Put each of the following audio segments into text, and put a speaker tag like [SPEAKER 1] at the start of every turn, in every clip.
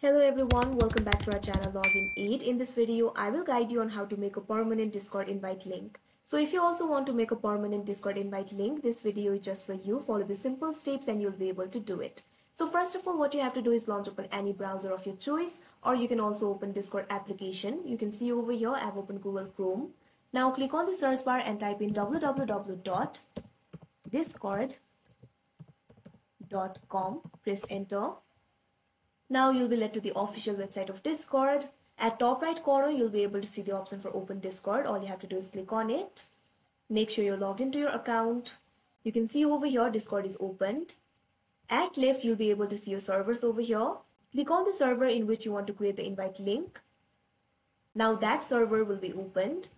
[SPEAKER 1] Hello everyone, welcome back to our channel Login 8. In this video, I will guide you on how to make a permanent Discord invite link. So if you also want to make a permanent Discord invite link, this video is just for you. Follow the simple steps and you'll be able to do it. So first of all, what you have to do is launch open any browser of your choice, or you can also open Discord application. You can see over here, I've opened Google Chrome. Now click on the search bar and type in www.discord.com. Press enter. Now you'll be led to the official website of Discord. At top right corner, you'll be able to see the option for open Discord. All you have to do is click on it. Make sure you're logged into your account. You can see over here, Discord is opened. At left, you'll be able to see your servers over here. Click on the server in which you want to create the invite link. Now that server will be opened.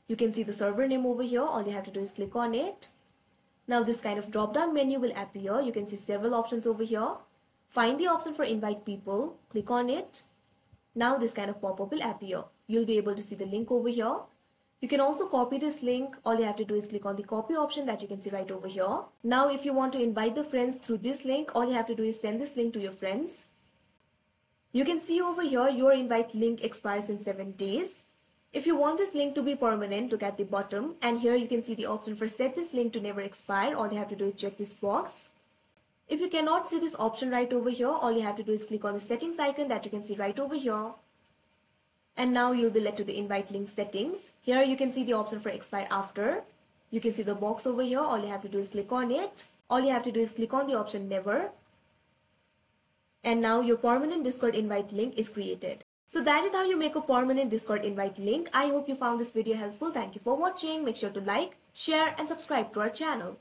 [SPEAKER 1] You can see the server name over here. All you have to do is click on it. Now this kind of drop-down menu will appear. You can see several options over here. Find the option for invite people, click on it. Now this kind of pop-up will appear. You'll be able to see the link over here. You can also copy this link. All you have to do is click on the copy option that you can see right over here. Now if you want to invite the friends through this link, all you have to do is send this link to your friends. You can see over here your invite link expires in 7 days. If you want this link to be permanent, look at the bottom, and here you can see the option for set this link to never expire. All you have to do is check this box. If you cannot see this option right over here, all you have to do is click on the settings icon that you can see right over here. And now you'll be led to the invite link settings. Here you can see the option for expire after. You can see the box over here. All you have to do is click on it. All you have to do is click on the option never. And now your permanent Discord invite link is created. So that is how you make a permanent Discord invite link. I hope you found this video helpful. Thank you for watching. Make sure to like, share and subscribe to our channel.